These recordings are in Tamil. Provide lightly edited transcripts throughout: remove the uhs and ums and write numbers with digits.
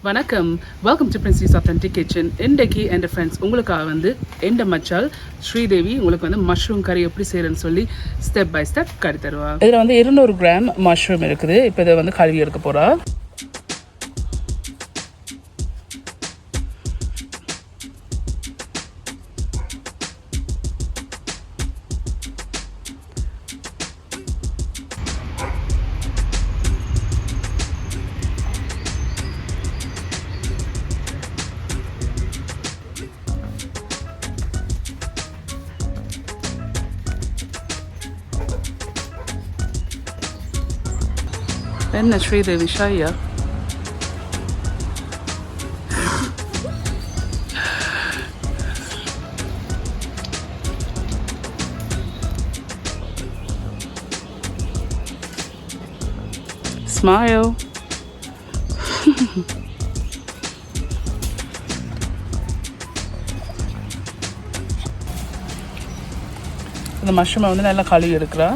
வணக்கம், welcome to princess authentic kitchen. இன்றைக்கு என் ஃப்ரெண்ட்ஸ் உங்களுக்காக வந்து எந்த மச்சால் ஸ்ரீதேவி உங்களுக்கு வந்து மஷ்ரூம் கறி எப்படி செய்யறேன்னு சொல்லி ஸ்டெப் பை ஸ்டெப் கறி தருவாங்க. இதில் வந்து 200 கிராம் மஷ்ரூம் இருக்குது. இப்போ இதை வந்து கழுவி எடுக்க போகிறா. என்ன ஸ்ரீதேவி ஷாயா? Smile. இந்த மஷ்ரூமை வந்து நல்லா கழுவி எடுக்கிறா.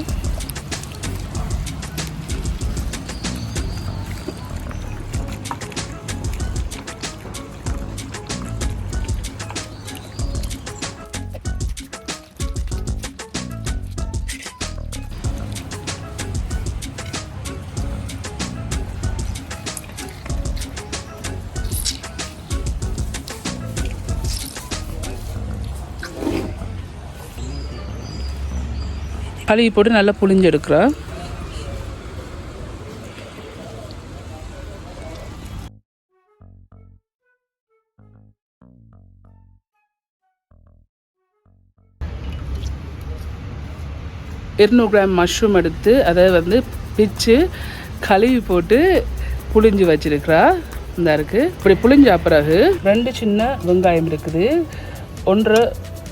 கழுவி போட்டு நல்லா புளிஞ்சு எடுக்கிறா. கிராம் மஷ்ரூம் எடுத்து அதை வந்து பிச்சு கழுவி போட்டு புளிஞ்சு வச்சிருக்கிறா. இந்த இருக்குது. இப்படி புளிஞ்ச பிறகு 2 சின்ன வெங்காயம் இருக்குது, 1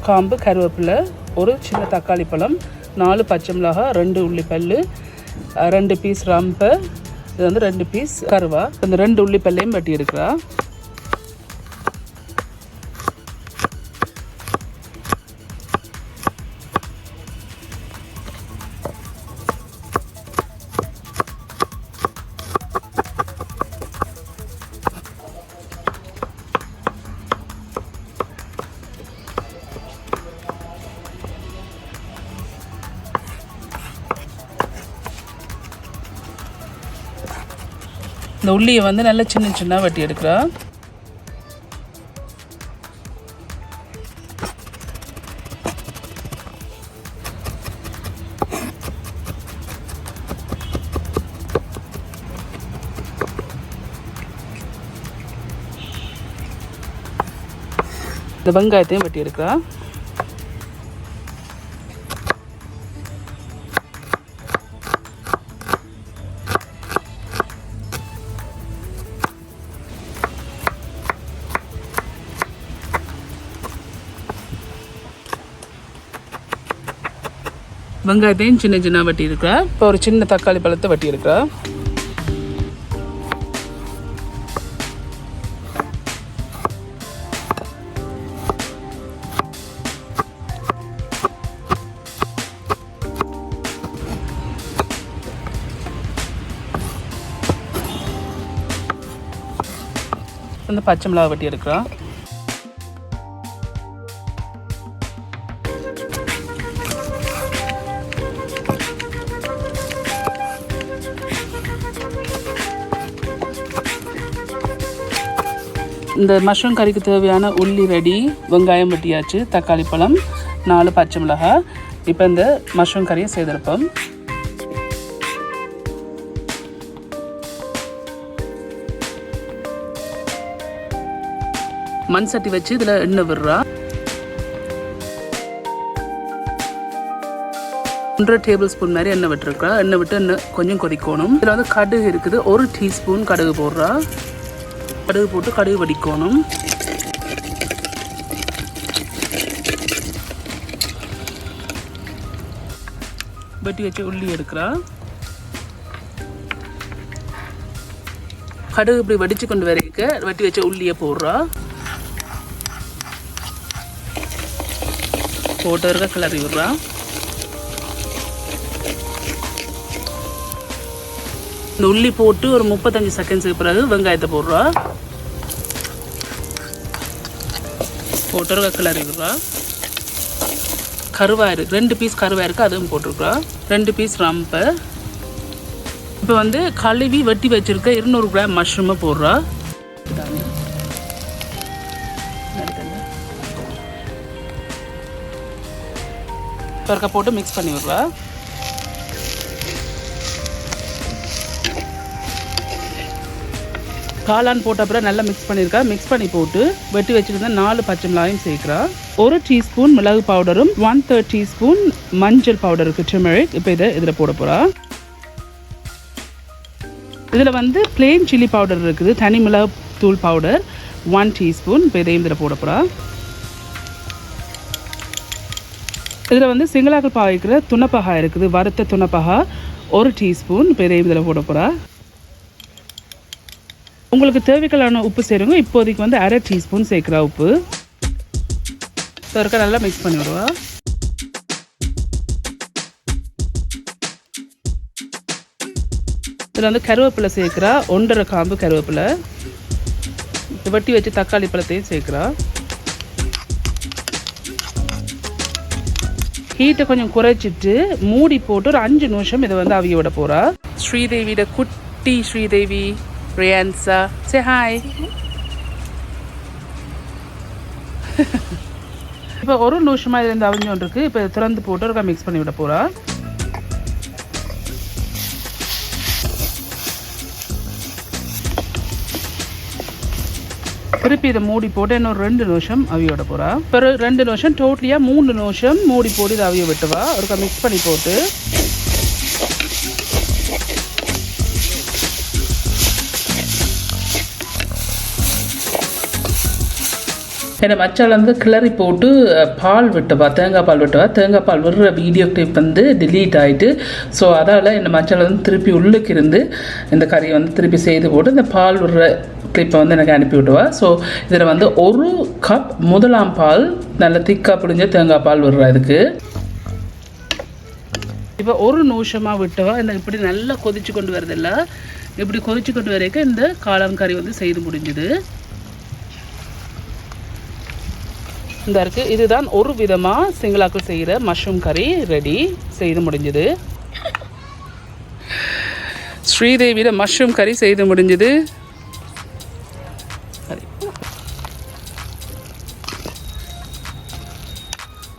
காம்பு கருவேப்பிலை, ஒரு சின்ன தக்காளி பழம், 4 பச்சை மிளகாய், 2 உள்ளிப்பல், 2 பீஸ் ரம்பை, இது வந்து 2 பீஸ் கருவா. இந்த 2 உள்ளிப்பல்லையும் வெட்டி எடுக்கிறா. இந்த உள்ளியை வந்து நல்லா சின்ன சின்ன வெட்டி எடுக்கிறா. இந்த வெங்காயத்தையும் வெட்டி எடுக்கிறா. வெங்காயத்தையும் சின்ன சின்ன வெட்டி இருக்கிறா. இப்போ ஒரு சின்ன தக்காளி பழத்தை வெட்டி இருக்கிறா. இந்த பச்சை மிளகாய் வெட்டி எடுக்கிறா. இந்த மஷ்ரூம் கறிக்கு தேவையான உள்ளி ரெடி, வெங்காயம் வெட்டியாச்சு, தக்காளி பழம், 4 பச்சை மிளகாய். இப்போ இந்த மஷ்ரூம் கறியை செய்திருப்போம். மண் சட்டி வச்சு இதில் எண்ணெய் விடுறா. 1 டேபிள் ஸ்பூன் மாதிரி எண்ணெய் விட்டுருக்கா. எண்ணெய் விட்டு எண்ணெய் கொஞ்சம் கொதிக்கணும். இதில் வந்து கடுகு இருக்குது, 1 டீஸ்பூன் கடுகு போடுறா. கடுகு போட்டு கடுகு வடிக்கணும். வெட்டி வச்சு உள்ளி எடுக்கிறா. கடுகு இப்படி வடிச்சு கொண்டு வரைக்க வெட்டி வச்ச உள்ளியை போடுறா. போட்டு இருக்க கிளறி விடுறா. இந்த உள்ளி போட்டு ஒரு 35 செகண்ட்ஸுக்கு பிறகு வெங்காயத்தை போடுறா. போட்டு கிளறிடுறா. கருவாடு 2 பீஸ் கருவாடு இருக்குது, அதுவும் போட்டிருக்குறா. 2 பீஸ் ரம்பை. இப்போ வந்து கழுவி வெட்டி வச்சுருக்க 200 கிராம் மஷ்ரூமை போடுறா. பருக்க போட்டு மிக்ஸ் பண்ணி விடுறா. காளான் போட்ட அப்புறம் நல்லா மிக்ஸ் பண்ணியிருக்கா. மிக்ஸ் பண்ணி போட்டு வெட்டி வச்சுருந்தா 4 பச்சை மிளகாயும் சேர்க்குறா. 1 டீஸ்பூன் மிளகு பவுடரும் 1/3 டீஸ்பூன் மஞ்சள் பவுடர் இருக்குது, டர்மரிக். இப்போ இதில் போட போகிறா. இதில் வந்து பிளெயின் சில்லி பவுடர் இருக்குது, தனி மிளகு தூள் பவுடர் 1 டீஸ்பூன். இப்போ இதையும் இதில் போட போகிறா. இதில் வந்து சிங்களாக்கள் பாய்க்கிற துணப்பகா இருக்குது, வறுத்த துணப்பகா 1 டீஸ்பூன். இப்போ இதையும் இதில் போட போகிறா. உங்களுக்கு தேவைக்கலான உப்பு சேருங்க. இப்போதைக்கு வந்து 1/2 டீஸ்பூன் சேர்க்குறா உப்பு. இருக்க நல்லா மிக்ஸ் பண்ணி விடுவா. இதில் வந்து கருவேப்பிலை சேர்க்குறா, 1.5 காம்பு கருவேப்பிலை. வெட்டி வச்சு தக்காளி பழத்தையும் சேர்க்குறா. ஹீட்டை கொஞ்சம் குறைச்சிட்டு மூடி போட்டு ஒரு 5 நிமிஷம் இதை வந்து அவிய விட போகிறா. ஸ்ரீதேவியோட குட்டி ஸ்ரீதேவி Riansa, say hi. இப்போ 1 நிமிஷமாக இதில் அவிஞ்சோன்னு இருக்குது. இப்போ திறந்து போட்டு ஒரு மிக்ஸ் பண்ணி விட போகிறா. திருப்பி இதை மூடி போட்டு இன்னொரு 2 நிமிஷம் அவிய விட போகிறா. இப்போ 2 நிமிஷம் டோட்டலியாக 3 நிமிஷம் மூடி போட்டு இதை அவிய விட்டுவா. ஒரு மிக்ஸ் பண்ணி போட்டு என்னை மச்சால் வந்து கிளறி போட்டு பால் விட்டுவா, தேங்காய் பால் விட்டுவா. தேங்காய் பால் விடுற வீடியோ கிளிப் வந்து டிலீட் ஆகிட்டு, ஸோ அதால் என்னை மச்சால் வந்து திருப்பி உள்ளுக்கு இருந்து இந்த கறியை வந்து திருப்பி செய்து போட்டு இந்த பால் விடுற கிளிப்பை வந்து எனக்கு அனுப்பி விட்டுவா. ஸோ இதில் வந்து 1 கப் முதலாம் பால் நல்ல திக்காக பிடிஞ்ச தேங்காய் பால் விடுறா இதுக்கு. இப்போ 1 நிமிஷமாக விட்டுவா. இந்த இப்படி நல்லா கொதிச்சு கொண்டு வரதில்ல, இப்படி கொதிச்சு கொண்டு வரைக்கும் இந்த காளான் கறி வந்து செய்து முடிஞ்சுது. இந்த இருக்குது. இதுதான் ஒரு விதமாக சிங்களாக்கள் செய்கிற மஷ்ரூம் கறி ரெடி செய்து முடிஞ்சுது. ஸ்ரீதேவியோட மஷ்ரூம் கறி செய்து முடிஞ்சுது.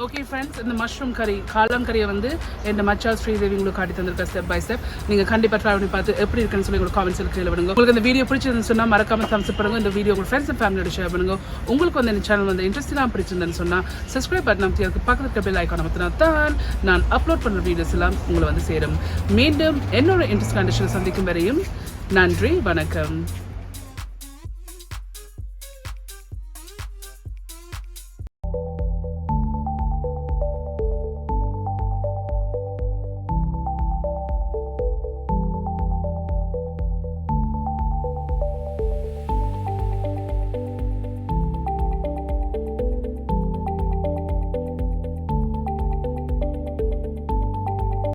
ஓகே ஃப்ரெண்ட்ஸ், இந்த மஷ்ரூம் கறி காளான் கறியை வந்து என் மச்சால் ஸ்ரீதேவி உங்களுக்கு காட்டி தந்திருக்க ஸ்டெப் பை ஸ்டெப். நீங்கள் கண்டிப்பாக ட்ரை பண்ணி பார்த்து எப்படி இருக்குன்னு சொல்லி உங்களுக்கு காமெண்ட்ஸில் கீழே விடுங்க. உங்களுக்கு இந்த வீடியோ பிடிச்சிருந்துன்னு சொன்னால் மறக்காம தம்ஸ் பண்ணுங்க. இந்த வீடியோ உங்கள் ஃப்ரெண்ட்ஸ் அண்ட் ஃபேமிலியோட ஷேர் பண்ணுங்க. உங்களுக்கு வந்து இந்த சேனல் வந்து இன்ட்ரெஸ்டிங்காக பிடிச்சிருந்தேன்னு சொன்னால் சப்ஸ்கிரைப் பட்டன் அமைத்து பக்கத்தில் பெல் ஐக்கான் அமைத்தினா தான் நான் அப்லோட் பண்ணுற வீடியோஸ் எல்லாம் உங்களை வந்து சேரும். மீண்டும் என்னோட இன்ட்ரெஸ்ட் கண்டிஷனை சந்திக்கும் வரையும் நன்றி, வணக்கம்.